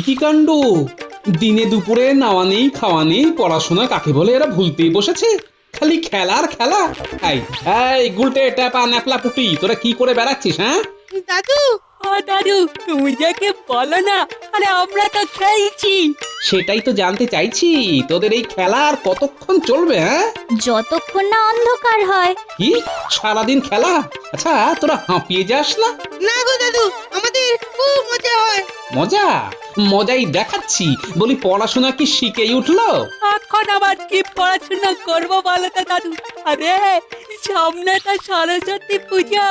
কি কাণ্ড! দিনে দুপুরে নাওয়া নেই খাওয়া নেই, পড়াশোনা কাকে বলে এরা ভুলতেই বসেছে। খালি খেলার খেলা। এই এই গুলটে ট্যাপা ন্যাপলা পুটি, তোরা কি করে বেড়াচ্ছিস? হ্যাঁ দাদু, ও দাদু, তুমি যাকে বলো না, আরে আমরা তো খেলছি। সেটাই তো জানতে চাইছি, তোদের এই খেলা আর কতক্ষণ চলবে? হ্যাঁ যতক্ষণ না অন্ধকার হয়। কি সারাদিন খেলা? আচ্ছা তোরা হাঁপিয়ে যাস না? না গো দাদু, আমাদের খুব মজা হয়। মজা মজাই দেখাচ্ছি। বলি পড়াশোনা কি শিখেই উঠলো? এখন আবার কি পড়াশোনা করবো বলো তো দাদু? আরে সামনে তো সরস্বতী পুজো।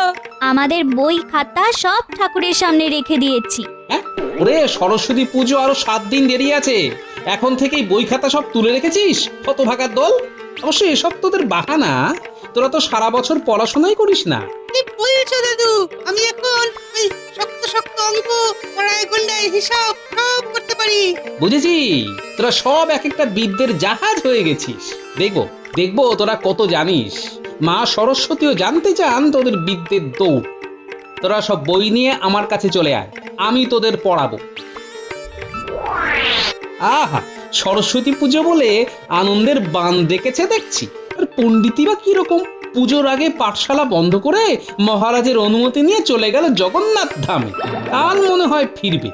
আমাদের বই খাতা সব ঠাকুরের সামনে রেখে দিয়েছি। হ্যাঁ ওরে, সরস্বতী পুজো আরো 7 দিন দেরি আছে। এখন থেকেই বই খাতা সব তুলে রেখেছিস? হতভাগার দল। অবশ্য এসব তোদের বাহানা, তোরা তো সারা বছর পড়াশোনাই করিস না। কি বলছো দাদু? আমি এখন ওই শক্ত শক্ত অঙ্ক, পড়ায় গন্ডায় হিসাব সব করতে পারি। বুঝেছি, তোরা সব এক একটা বিদ্যের জাহাজ হয়ে গেছিস। দেখবো দেখবো তোরা কত জানিস। মা সরস্বতীও জানতে চান তোদের বিদ্যের দৌড়। তোরা সব বই নিয়ে আমার কাছে চলে আয়, আমি তোদের পড়াবো। আহা, সরস্বতী পুজো বলে আনন্দের বান ডেকেছে দেখছি। আর পণ্ডিতই বা কিরকম? পুজোর আগে পাঠশালা বন্ধ করে মহারাজের অনুমতি নিয়ে চলে গেল জগন্নাথ ধামে। কাল মনে হয় ফিরবে।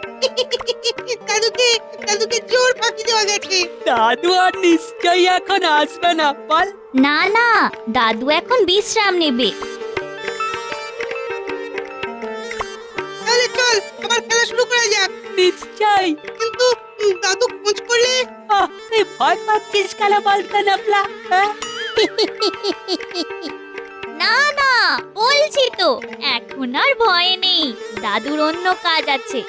দাদুকে দাদুকে জোর ফাঁকি দেওয়া গেছে। দাদু আর নিশ্চয়ই এখন আসবে না, বল? না না, দাদু এখন বিশ্রাম নেবে। তাহলে চল আবার খেলা শুরু করা যাক। নিশ্চয়ই, কিন্তু দাদু খোঁজ করলে তুই ভয় পাচ্ছিস কেন বলতে নাপলা? না না, বলছি তো এখন আর ভয় নেই, দাদুর অন্য কাজ আছে।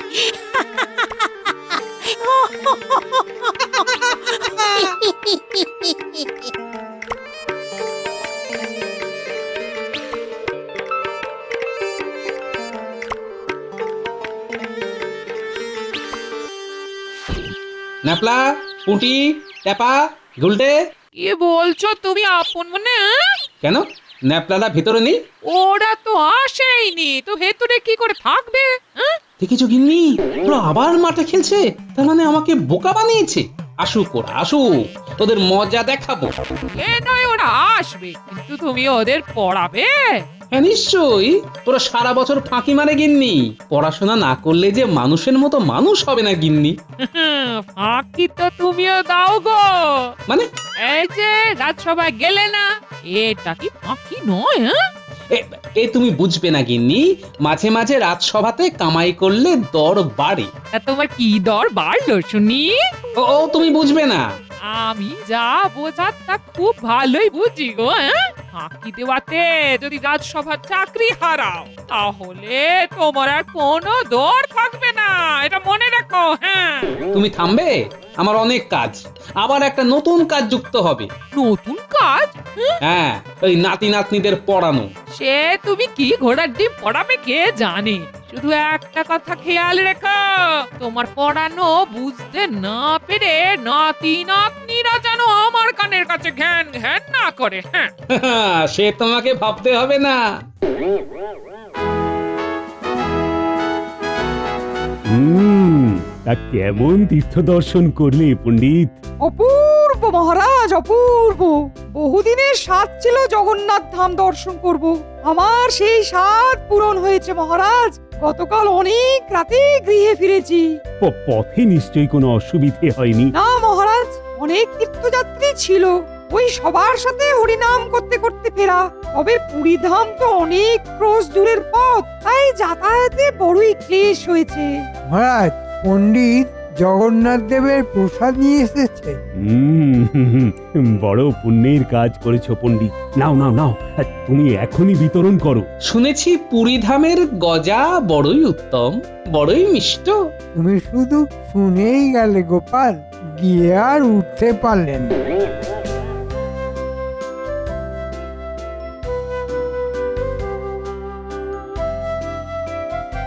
ন্যাপলা, পুঁটি, ট্যাপা, গুলটে। কি বলছো তুমি আপন মনে? কেন ন্যাপলাদা ভেতরে নেই? ওরা তো আসেইনি, তো ভেতরে কি করে থাকবে? দেখেছো গিন্নি, ওরা আবার মাঠে খেলছে। তার মানে আমাকে বোকা বানিয়েছে। আসুক ওরা আসুক, তোদের মজা দেখাবো। এ নয় ওরা আসবে, কিন্তু তুমি ওদের পড়াবে? হ্যাঁ নিশ্চয়ই। তোরা সারা বছর ফাঁকি মারে গিন্নি, পড়াশোনা না করলে যে মানুষের মতো মানুষ হবে না গিন্নি। ফাঁকি তো তুমিও দাও গো। মানে এই যে রাজসভায় গেলে না, এটা কি ফাঁকি নয়? এ তুমি বুঝবে না গিন্নি, মাঝে মাঝে রাজসভাতে কামাই করলে দর বাড়ে। তা তোমার কি দর বাড়লো শুনি? ও তুমি বুঝবে না। আমি যা বোঝার তা খুব ভালোই বুঝি গো। ফাঁকি দেওয়াতে যদি রাজসভার চাকরি হারাও, তাহলে তোমার আর কোনো দর থাকবে না, এটা মনে রাখো। হ্যাঁ, তুমি থামবে? আমার অনেক কাজ, আবার একটা নতুন কাজ যুক্ত হবে। নতুন কাজ? হ্যাঁ, ওই নাতি নাতনিদের পড়ানো। সে তুমি কি ঘোড়ার ডিম পড়াবে কে জানে। শুধু একটা কথা খেয়াল রেখো, তোমার পড়ানো বুঝতে না পেরে নাতি নাতনিরা যেন আমার কানের কাছে ঘ্যান ঘ্যান না করে। হ্যাঁ, সে তোমাকে ভাবতে হবে না। তা কেমন তীর্থ দর্শন করলে পণ্ডিত? অপূর্ব মহারাজ, অপূর্ব। বহুদিনের স্বাদ ছিল জগন্নাথ ধাম দর্শন করব। আমার সেই স্বাদ পূরণ হয়েছে মহারাজ। গতকাল অনেক রাতে গৃহে ফিরেছি। পথে নিশ্চয়ই কোনো অসুবিধে হয়নি? না মহারাজ, অনেক তীর্থযাত্রী ছিল, ওই সবার সাথে হরিনাম করতে করতে ফেরা। তবে পুরী ধাম তো অনেক ক্রোশ দূরের পথ, তাই যাতায়াতে বড়ই ক্লেশ হয়েছে। মহারাজ, পণ্ডিত জগন্নাথ দেবের প্রসাদ নিয়ে এসেছে। বড় পুণ্যের কাজ করেছো পণ্ডিত। নাও নাও নাও, তুমি এখনই বিতরণ করো। শুনেছি পুরীধামের গজা বড়ই উত্তম, বড়ই মিষ্ট। তুমি শুধু শুনেই গেলে গোপাল, গিয়ে আর উঠতে পারলেন না।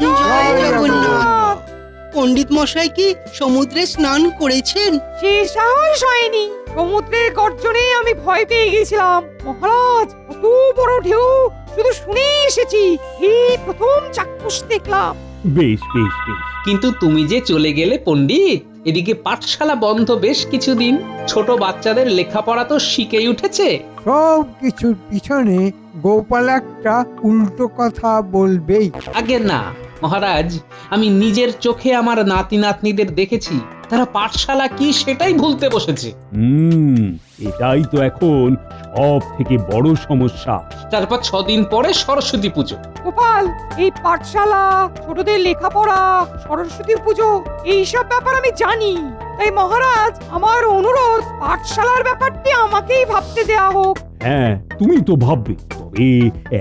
জয় জগন্নাথ। পণ্ডিত মশাই কি সমুদ্রে স্নান করেছেন? সে সাহস হয়নি, সমুদ্রের গর্জনে আমি ভয় পেয়ে গেছিলাম। মহারাজ, কত বড় ঢেউ শুধু শুনে এসেছি, এই প্রথম চাক্ষুষ দেখলাম। বেশ বেশ বেশ। কিন্তু তুমি যে চলে গেলে পণ্ডিত, এদিকে পাঠশালা বন্ধ বেশ কিছুদিন। ছোট বাচ্চাদের লেখাপড়া তো শিখেই উঠেছে। সব কিছুর পিছনে গোপাল একটা উল্টো কথা বলবেই। আগে না মহারাজ, আমি নিজের চোখে আমার নাতি নাতনিদের দেখেছি, তারা পাঠশালা কি সেটাই ভুলতে বসেছে। এটাই তো এখন সব থেকে বড় সমস্যা। তারপর 6 দিন পরে সরস্বতী পুজো। গোপাল, এই পাঠশালা, ছোটদের লেখাপড়া, সরস্বতী পুজো, এইসব ব্যাপার আমি জানি। তাই মহারাজ, আমার অনুরোধ, পাঠশালার ব্যাপারটি আমাকেই ভাবতে দেয়া হোক। হ্যাঁ, তুমি তো ভাববে, তবে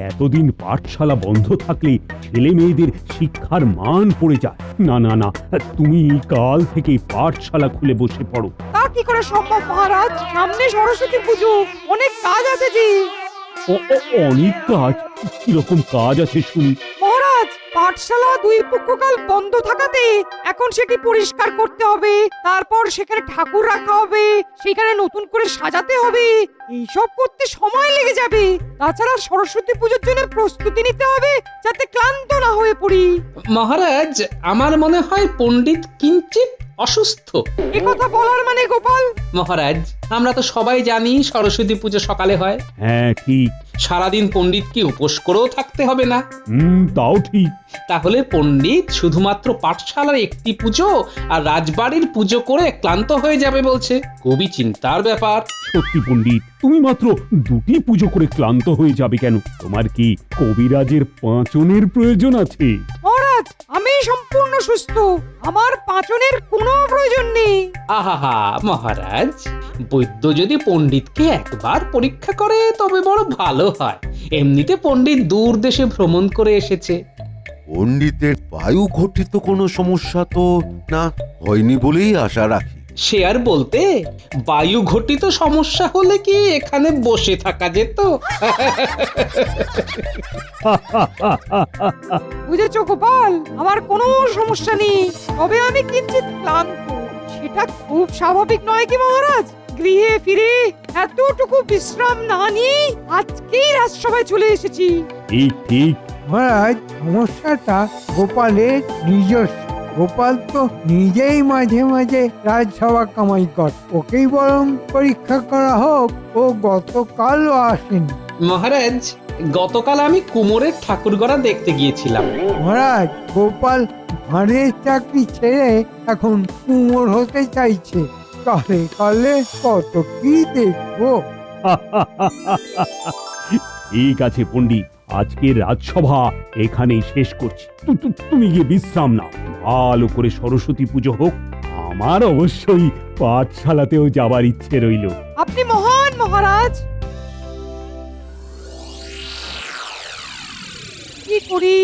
এতদিন পাঠশালা বন্ধ থাকলে ছেলে মেয়েদের শিক্ষার মান পড়ে যায়। না না না, তুমি কাল থেকে পাঠশালা খুলে বসে পড়ো। তা কি করে সম্ভব মহারাজ? সামনে সরস্বতী পুজো, অনেক কাজ আছে যে। অনেক কাজ? কিরকম কাজ আছে শুনি? মহারাজ, পাঠশালা 2 পক্ষকাল বন্ধ থাকাতে এখন সেটি পরিষ্কার করতে হবে, তারপর সেখানে ঠাকুর রাখা হবে, সেখানে নতুন করে সাজাতে হবে, এইসব করতে সময় লেগে যাবে। তাছাড়া সরস্বতী পুজোর জন্য প্রস্তুতি নিতে হবে, যাতে ক্লান্ত না হয়ে পড়ি। মহারাজ, আমার মনে হয় পণ্ডিত কিঞ্চিত অসুস্থ। এ কথা বলার মানে গোপাল? মহারাজ, আমরা তো সবাই জানি সরস্বতী পুজো সকালে হয়। হ্যাঁ ঠিক। সারাদিন পণ্ডিতকে উপোস করেও থাকতে হবে না। তাও ঠিক। তাহলে পণ্ডিত শুধুমাত্র পাঠশালার একটি পুজো আর রাজবাড়ির পুজো করে ক্লান্ত হয়ে যাবে বলছে। খুবই চিন্তার ব্যাপার। সত্যি পণ্ডিত, তুমি মাত্র 2টি পুজো করে ক্লান্ত হয়ে যাবে কেন? তোমার কি কবিরাজের পাঁচনের প্রয়োজন আছে? মহারাজ, আমি সম্পূর্ণ সুস্থ, আমার পাচনের কোনো প্রয়োজন নেই। আহা মহারাজ, বৈদ্য যদি পণ্ডিতকে একবার পরীক্ষা করে তবে বড় ভালো হয়। এমনিতে পণ্ডিত দূর দেশে ভ্রমণ করে এসেছে। পণ্ডিতের বায়ু ঘটিত কোনো সমস্যা তো না হয়নি বলেই আশা রাখি। সে আর বলতে, বায়ু ঘটিত সমস্যা হলে কি এখানে বসে থাকা যেত? বুঝেছো গোপাল, আমার কোনো সমস্যা নেই, তবে আমি কিঞ্চিত ক্লান্ত। সেটা খুব স্বাভাবিক নয় কি মহারাজ? গৃহে ফিরে এতটুকু বিশ্রাম না নিয়ে আজকেই রাজসভায় চলে এসেছি। ঠিক ঠিক। মহারাজ, সমস্যাটা গোপালের নিজস্ব। গোপাল তো নিজেই মাঝে মাঝে রাজসভা কামাই কর। ওকেই বরং পরীক্ষা করা হোক। ও গতকালও আসেনি। মহারাজ, গতকাল আমি কুমোরের ঠাকুরগড়া দেখতে গিয়েছিলাম। মহারাজ, গোপাল ভাঁড়ের চাকরি ছেড়ে এখন কুমোর হতে চাইছে। কালে কালে কত কি দেখবো। ঠিক আছে পণ্ডিত, আজকে রাজসভা এখানেই শেষ করছি। তুমি গিয়ে বিশ্রাম নাও। ভালো করে সরস্বতী পুজো হোক। আমার অবশ্যই পাঠশালাতেও যাবার ইচ্ছে রইল। আপনি মহান মহারাজ। কি করি,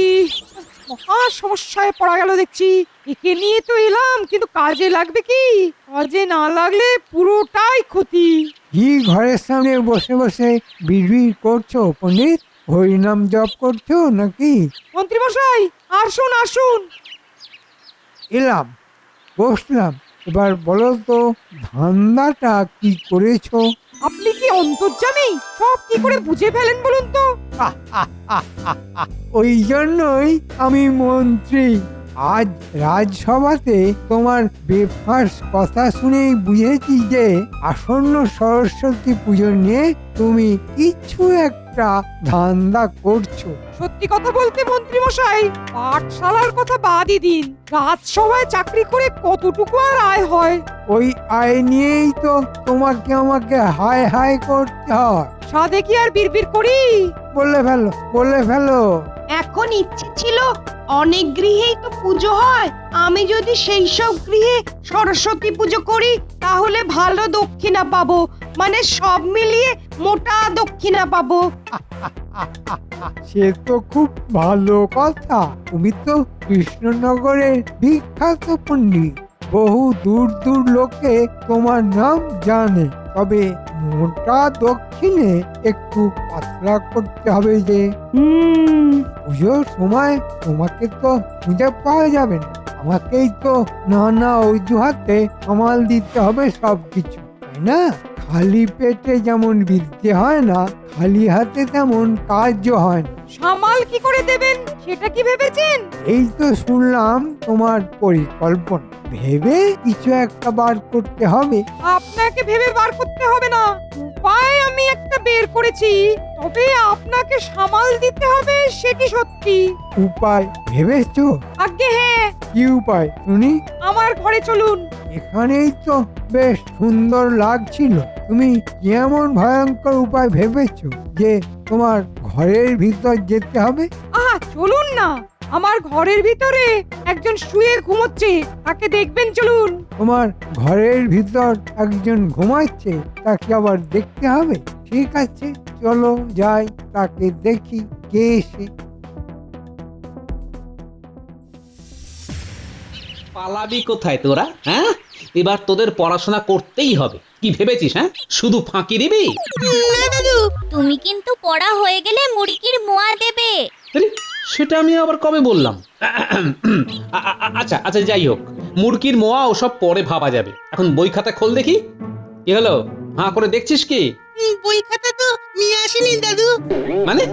মহা সমস্যায় পড়া গেল দেখছি। একে নিয়ে তো এলাম, কিন্তু কাজে লাগবে কি? কাজে না লাগলে পুরোটাই ক্ষতি। কি ঘরের সামনে বসে বসে বিড়বিড় করছো পণ্ডিত? হরিনাম জপ করছো নাকি? মন্ত্রী মশাই, আসুন আসুন। এলাম, বসলাম। এবার বলো তো, ধান্দাটা কি করেছো? আপনি কি অন্তর্যামী? সব কি করে বুঝে ফেলেন বলুন তো? ওই জন্যই আমি মন্ত্রী। আজ রাজসভাতে তোমার বেফাঁস কথা শুনেই বুঝেছি যে আসন্ন সরস্বতী পুজো নিয়ে তুমি কিছু একটা ধান্দা করছো। সত্যি কথা বলতে মন্ত্রী মশাই, পাঠশালার কথা বাদই দিন, রাজসভায় চাকরি করে কতটুকু আর আয় হয়? ওই আয় নিয়েই তো তোমাকে আমাকে হায় হায় করতে হয়। সাধে কি আর বিড়বিড় করি? বলে ফেলো, বলে ফেলো। এখন ইচ্ছে ছিল, অনেক গৃহেই তো পুজো হয়, আমি যদি সেই সব গৃহে সরস্বতী পুজো করি তাহলে ভালো দক্ষিণা পাবো, মানে সব মিলিয়ে মোটা দক্ষিণা পাবো। সে তো খুব ভালো কথা। তুমি তো কৃষ্ণনগরের বিখ্যাত পণ্ডিত। বহু দূর দূর লোকে তোমার নাম জানে। তবে মোটা দক্ষিণে একটু পাতলা করতে হবে যে। পুজোর সময় তোমাকে তো খুঁজে পাওয়া যাবে না। আমাকেই তো নানা অজুহাতে সামাল দিতে হবে সবকিছু, তাই না? খালি পেটে যেমন বিদ্যে হয় না, খালি হাতে তেমন কাজও হয় না। সামাল কি করে দেবেন সেটা কি ভেবেছেন? এই তো শুনলাম তোমার পরিকল্পনা, ভেবে কিছু একটা বার করতে হবে। আপনাকে ভেবে বার করতে হবে না, উপায় আমি একটা বের করেছি। তবে আপনাকে সামাল দিতে হবে, সেটি সত্যি। উপায় ভেবেছো? আজ্ঞে হ্যাঁ, কি উপায় শুনি? আমার ঘরে চলুন। এখানেই তো বেশ সুন্দর লাগছিল। তুমি কেমন ভয়ঙ্কর উপায় ভেবেছো যে তোমার ঘরের ভিতর যেতে হবে? চলুন না, আমার ঘরের ভিতরে একজন শুয়ে ঘুমোচ্ছে, তাকে দেখবেন, চলুন। তোমার ঘরের ভিতর একজন ঘুমাচ্ছে, তাকে আবার দেখতে হবে? ঠিক আছে, চলো যাই, তাকে দেখি কে সে। পালাবি কোথায় তোরা? হ্যাঁ, এবার তোদের পড়াশোনা করতেই হবে। কি ভেবেছিস? হ্যাঁ, শুধু ফাঁকি দিবি? না দাদু, তুমি কিন্তু পড়া হয়ে গেলে মুড়কির মোয়া দেবে। আরে, সেটা আমি আবার কবে বললাম? আচ্ছা আচ্ছা, যাই হোক, মুরগির মোয়া ওসব পরে ভাবা যাবে। এখন বই খাতা খোল দেখি। কি হলো, হাঁ করে দেখছিস কি? বই খাতা তো নিয়ে আসিনি দাদু। মানে?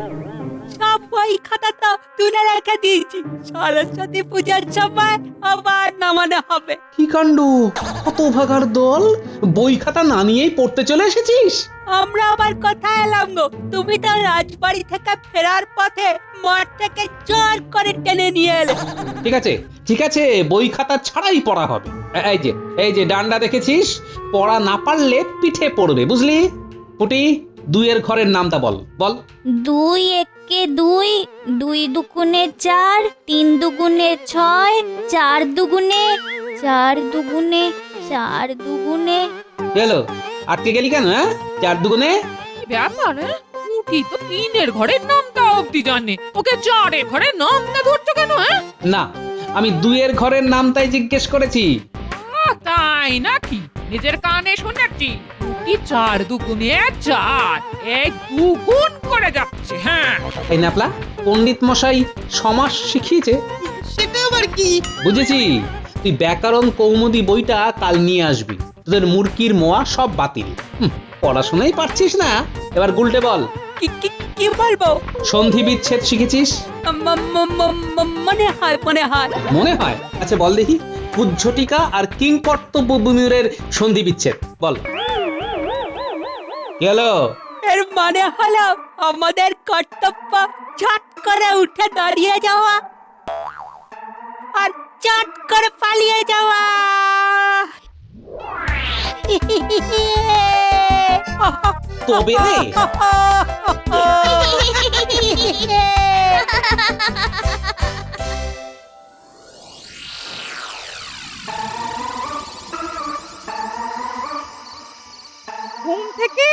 সব বই খাতা তো তুলে রেখে দিয়েছি, সরস্বতী পূজার সময় আবার নামানো হবে। কি কাণ্ড, কত ভাগার দল! বই খাতা না নিয়েই পড়তে চলে এসেছিস? আমরা আবার কোথায় এলাম গো? তুমি তো রাজবাড়ি থেকে ফেরার পথে মাঠ থেকে জোর করে টেনে নিয়ে এলে। ঠিক আছে ঠিক আছে, বই খাতা ছাড়াই পড়া হবে। এই যে ডান্ডা দেখেছিস, পড়া না পারলে পিঠে পড়বে, বুঝলি? পুটি, 2-এর ঘরের নামটা বল বল। 2 একে 2, 2 দুগুণে 4, 3 দুগুণে 6, 4 দুগুণে 4 দুগুণে 4 দুগুণে। গেলো, আটকে গেলি কেন? হ্যাঁ, 4 দুগুণে। কি ব্যাপার? উঠি তো 3-এর ঘরের নামটা অব্দি জানে, ওকে 4-এর ঘরের নামটা ধরছো কেন? হ্যাঁ, না, আমি 2-এর ঘরের নামটাই জিজ্ঞেস করেছি। তাই নাকি? নিজের কানে শুনেছি। কি 4 দুগুণে 4, এই দুগুণ করে যাচ্ছে। হ্যাঁ, এই নাপলা, পণ্ডিত মশাই সমাস শিখিয়েছে। সেটা আবার কি? বুঝেছি, তুই ব্যাকরণ কৌমুদী বইটা কাল নিয়ে আসবি। তোদের মুরকির মোয়া সব বাতিল। পড়াশোনাই পারছিস না, এবার গুলটে বল। কি বলবো? সন্ধি বিচ্ছেদ শিখেছিস? মনে হয় মনে হয়? আচ্ছা বল দেখি, কুজ্ঝটিকা আর কিংকর্তব্য বিমূঢ়ের সন্ধি বিচ্ছেদ বল। গেল? এর মানে হলো আমাদের কর্তব্য ঝট করে উঠে দাঁড়িয়ে যাওয়া আর চট করে পালিয়ে যাওয়া। তবে রে, ঘুম থেকে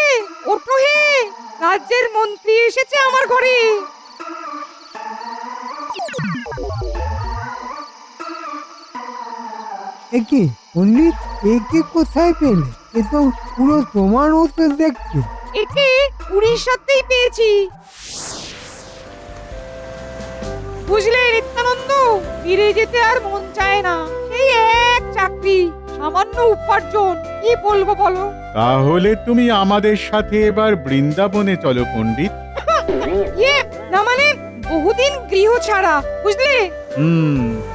ওঠো হে, রাজ্যের মন্ত্রী এসেছে আমার ঘরে। একে পণ্ডিত, একে কোথায় পেলে? এ তো পুরো তোমার মতো দেখছো। একে উড়িষ্যাতেই পেয়েছি। বুঝলে নিত্যানন্দ, ফিরে যেতে আর মন চায় না। সেই এক চাকরি, সামান্য উপার্জন, কি বলবো বলো? তাহলে তুমি আমাদের সাথে এবার বৃন্দাবনে চলো পণ্ডিত। ইয়ে না, মানে বহুদিন গৃহ ছাড়া, বুঝলে?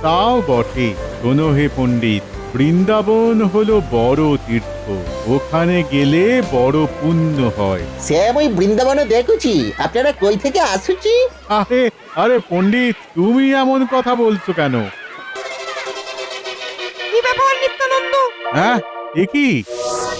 তাও বটে। শোনো হে পণ্ডিত, বৃন্দাবন হলো বড় তীর্থ, ওখানে গেলে বড় পুণ্য হয়। সে আমি বৃন্দাবনে দেখেছি, আপনারা কই থেকে আসুছি? আরে আরে পণ্ডিত, তুমি এমন কথা বলছো কেন? কি ব্যাপার নিত্যানন্দ? হ্যাঁ, এ কি?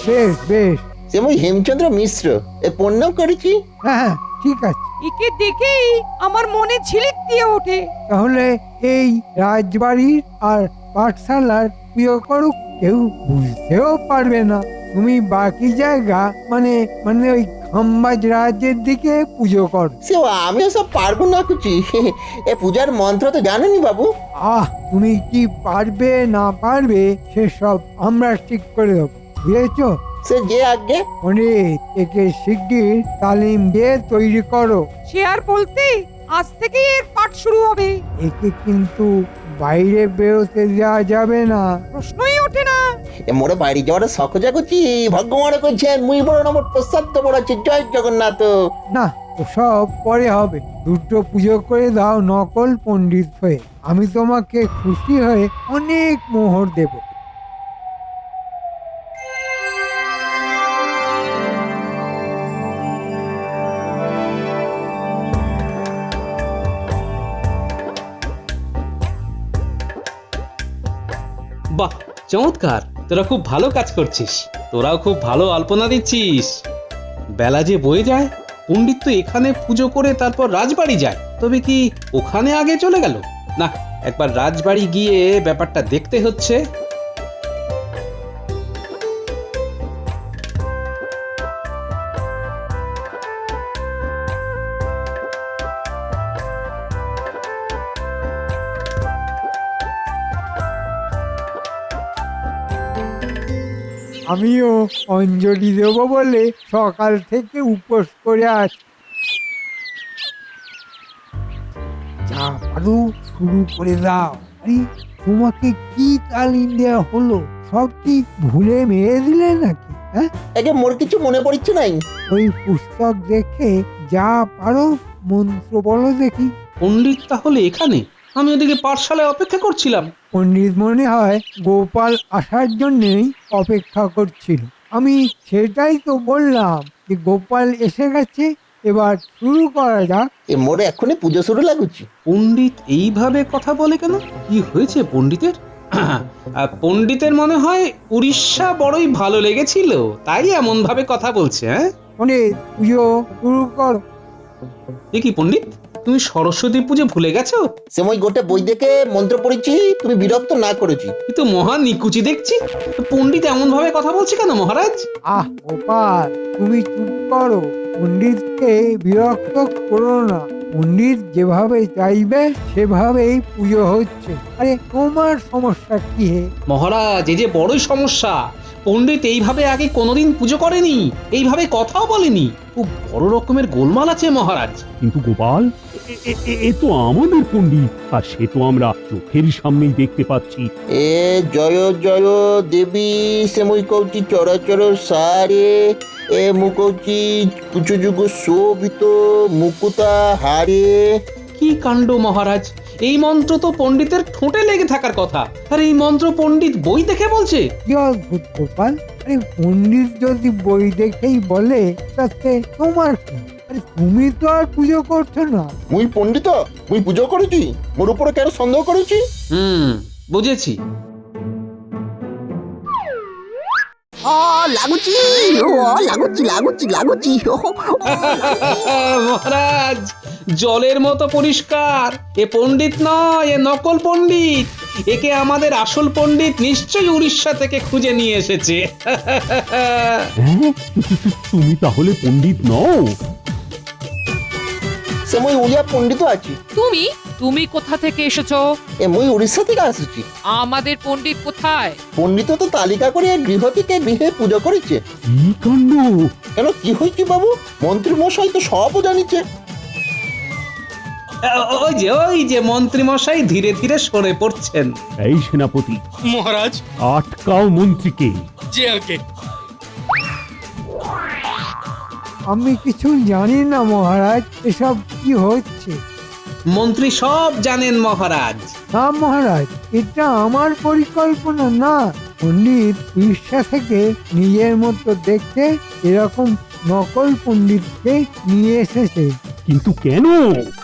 বেশ বেশ, সে আমি হেমচন্দ্র মিশ্র, এ পণ্য করেছি। হ্যাঁ ঠিক আছে। একে দেখেই আমার মনে ঝিলিক দিয়ে ওঠে। তাহলে এই রাজবাড়ির আর পাঠশালার প্রিয় করুক, কেউ বুঝতেও পারবে না। তুমি বাকি জায়গা মানে মানে ওই খাম্বাজ রাজ্যের দিকে পুজো করো। সে আমিও সব পারবো না কুচি, এ পূজার মন্ত্র তো জানেনি বাবু। তুমি কি পারবে না পারবে সেসব আমরা ঠিক করে দেবো, বুঝেছো? সে যে আগে পণ্ডিত, একে শিগগির তালিম দিয়ে তৈরি করো। সে আর বলতে, আজ থেকেই এর পাঠ শুরু হবে। একে কিন্তু বাইরে বেরোতে দেওয়া যাবে না। প্রশ্নই ওঠে না। এ মোরে বাড়ি যাওয়ার সকজা করছি ভগবান করছেন মুই বড় নম্বর প্রসাদ বড় আছে জয় জগন্নাথ। না ওসব পরে হবে, দুটো পুজো করে দাও নকল পণ্ডিত হয়ে। আমি তোমাকে খুশি হয়ে অনেক মোহর দেব। বাহ, চমৎকার! তোরা খুব ভালো কাজ করছিস, তোরাও খুব ভালো আলপনা দিচ্ছিস। বেলা যে বয়ে যায়, পণ্ডিত তো এখানে পুজো করে তারপর রাজবাড়ি যায়, তবে কি ওখানে আগে চলে গেল? না, একবার রাজবাড়ি গিয়ে ব্যাপারটা দেখতে হচ্ছে। আমিও অঞ্জলি দেব বলে সকাল থেকে উপোস করে আছি। যা পারো শুরু করে দাও। আরে তোমাকে কি তালিম দেওয়া হলো? সব কি ভুলে মেরে দিলে নাকি? হ্যাঁ, একে মোর কিছু মনে পড়ছে নাই। ওই পুস্তক দেখে যা পারো মন্ত্র বলো দেখি। পণ্ডিত তাহলে এখানে? আমি ওদিকে পাঠশালায় অপেক্ষা করছিলাম। পণ্ডিত মনে হয় গোপাল আসার জন্যই অপেক্ষা করছিল। আমি সেটাই তো বললাম যে গোপাল এসে গেছে, এবার শুরু করা যাক। এ মোরে এখনই পুজো শুরু লাগুছি। পণ্ডিত এইভাবে কথা বলে কেন? কি হয়েছে পণ্ডিতের? পণ্ডিতের মনে হয় উড়িষ্যা বড়ই ভালো লেগেছিল, তাই এমন ভাবে কথা বলছে। হ্যাঁ, পণ্ডিত পুজো শুরু করো। এ কি পণ্ডিত, তুমি সরস্বতী পুজো ভুলে গেছো? সে মই গোটে বই দেখে মন্ত্র পড়েছি, তুমি বিরক্ত না করেছি। এ তো মহা নিকুচি দেখছি। পণ্ডিত এমন ভাবে কথা বলছে কেন মহারাজ? আহ গোপাল, তুমি চুপ করো। পণ্ডিতকে বিরক্ত করো না। পণ্ডিত যেভাবে চাইবে সেভাবেই পুজো হচ্ছে। আরে তোমার সমস্যা কি হে? মহারাজ, এই যে বড়ই সমস্যা। পণ্ডিত এইভাবে আগে কোনোদিন পুজো করেনি, এইভাবে কথাও বলেনি। খুব বড় রকমের গোলমাল আছে মহারাজ। কিন্তু গোপাল, এ তো আমাদের পণ্ডিত, আর সে তো আমরা চোখের সামনেই দেখতে পাচ্ছি। এ জয় জয় দেবী সে মই কৌচি চরাচর সারে এ মু কৌচি কুচু যুগ শোভিত মুকুতা হারে। কি কাণ্ড মহারাজ! এই মন্ত্র তো পণ্ডিতের ঠোঁটে লেগে থাকার কথা, আর এই মন্ত্র পণ্ডিত বই দেখে বলছে। কি অদ্ভুত গোপাল! আরে পণ্ডিত যদি বই দেখেই বলে তাতে তোমার কি? আরে তুমি তো আর পুজো করছো না। মুই পণ্ডিত, মুই পুজো করেছি, মোর উপরে কেন সন্দেহ করেছি? বুঝেছি। লাগুচি লাগুচি লাগুচি লাগুচি। মহারাজ, জলের মতো পরিষ্কার। এ পণ্ডিত নয়, এ নকল পণ্ডিত। একে আমাদের আসল পণ্ডিত নিশ্চয়ই উড়িষ্যা থেকে খুঁজে নিয়ে এসেছে। হ্যাঁ, তুমি তাহলে পণ্ডিত নও? সে মই উড়িয়া পণ্ডিত আছি। তুমি তুমি কোথা থেকে এসেছো? এ মই উড়িষ্যা থেকে আসছি। আমাদের পণ্ডিত কোথায়? পণ্ডিত তো তালিকা করে গৃহ থেকে গৃহে পুজো করেছে। কি কাণ্ড! কেন কি হয়েছে বাবু? মন্ত্রী মশাই তো সবও জানিছে। ওই যে মন্ত্রী মশাই ধীরে ধীরে সরে পড়ছেন। এই সেনাপতি, মহারাজ, আটকাও মন্ত্রীকে। জেলকে আমি কিছু জানি না মহারাজ, এসব কি হচ্ছে। মন্ত্রী সব জানেন মহারাজ। না মহারাজ, এটা আমার পরিকল্পনা না। পণ্ডিত উড়িষ্যা থেকে নিজের মতো দেখতে এরকম নকল পণ্ডিতকে নিয়ে এসেছে। কিন্তু কেন?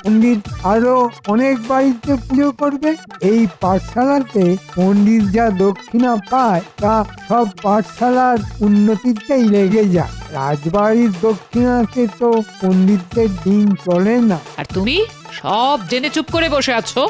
পণ্ডিত আরো অনেক বাড়িতে পুজো করবে। এই পাঠশালাতে পণ্ডিত যা দক্ষিণা পায় তা সব পাঠশালার উন্নতিতেই লেগে যায়। রাজবাড়ির দক্ষিণাতে তো পণ্ডিতদের দিন চলে না। আর তুমি সব জেনে চুপ করে বসে আছো?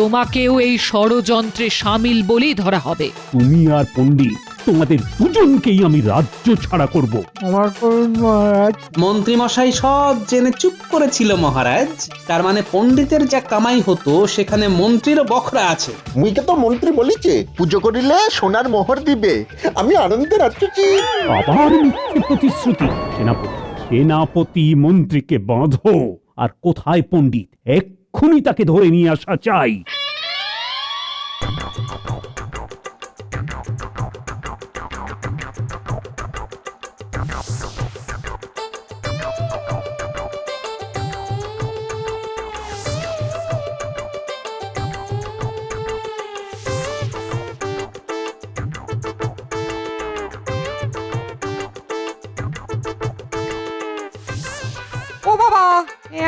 তোমাকেও এই ষড়যন্ত্রে সামিল বলেই ধরা হবে। তুমি আর পণ্ডিত, তোমাদের দুজনকেই আমি রাজ্য ছাড়া করব। ক্ষমা করুন মহারাজ। মন্ত্রী মশাই সব জেনে চুপ করেছিল মহারাজ। তার মানে পণ্ডিতের যা কামাই হতো সেখানে মন্ত্রীরও বখরা আছে। মুইকে তো মন্ত্রী বলিছে পুজো করিলে সোনার মোহর দিবে। আমি আনন্দে রাখছি। আবার মিথ্যে প্রতিশ্রুতি। সেনাপতি মন্ত্রীকে বাঁধো। আর কোথায় পণ্ডিত? এক্ষুনি তাকে ধরে নিয়ে আসা চাই।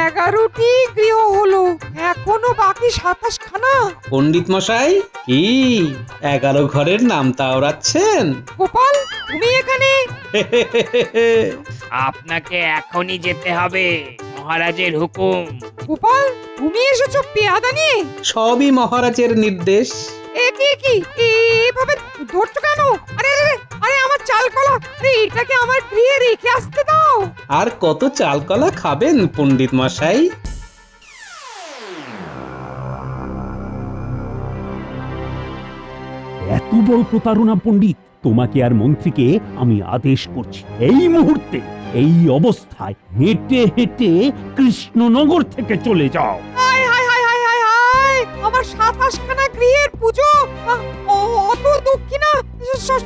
11টি গৃহ হলো, এখনো বাকি 27 খানা। পণ্ডিত মশাই কি 11 ঘরের নাম তাওরাচ্ছেন? গোপাল, তুমি এখানে? আপনাকে এখনই যেতে হবে, মহারাজের হুকুম। গোপাল, তুমি এসেছো পেয়াদা নিয়ে? সবই মহারাজের নির্দেশ। এ কি এভাবে ধরছো কেন? আরে আরে আরে, আমার চালকলা, আরে এটাকে আমার গৃহে রেখে আসতে দাও। আর কত চালকলা খাবেন পণ্ডিত মশাই? এত বড় প্রতারণা পণ্ডিত! তোমাকে আর মন্ত্রীকে আমি আদেশ করছি, এই মুহূর্তে এই অবস্থায় হেঁটে হেঁটে কৃষ্ণনগর থেকে চলে যাও। হায় হায় হায় হায় হায় হায়, আমার 27 খানা গৃহের পুজো, অত দক্ষিণা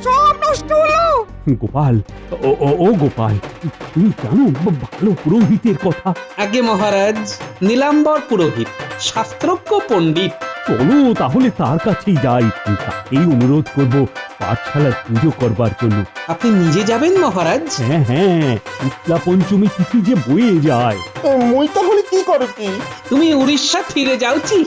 সব নষ্ট হলো। গোপাল, ও গোপাল, তুমি জানো ভালো পুরোহিতের কথা? আগে মহারাজ, নীলাম্বর পুরোহিত, শাস্ত্রজ্ঞ পণ্ডিত। চলো তাহলে তার কাছেই যাই, তাকেই অনুরোধ করব পাঠশালার পুজো করবার জন্য। আপনি নিজে যাবেন মহারাজ? হ্যাঁ হ্যাঁ, শুক্লা পঞ্চমী তিথি যে বয়ে যায়। মুই তাহলে কি করো কি? তুমি উড়িষ্যা ফিরে যাওছি।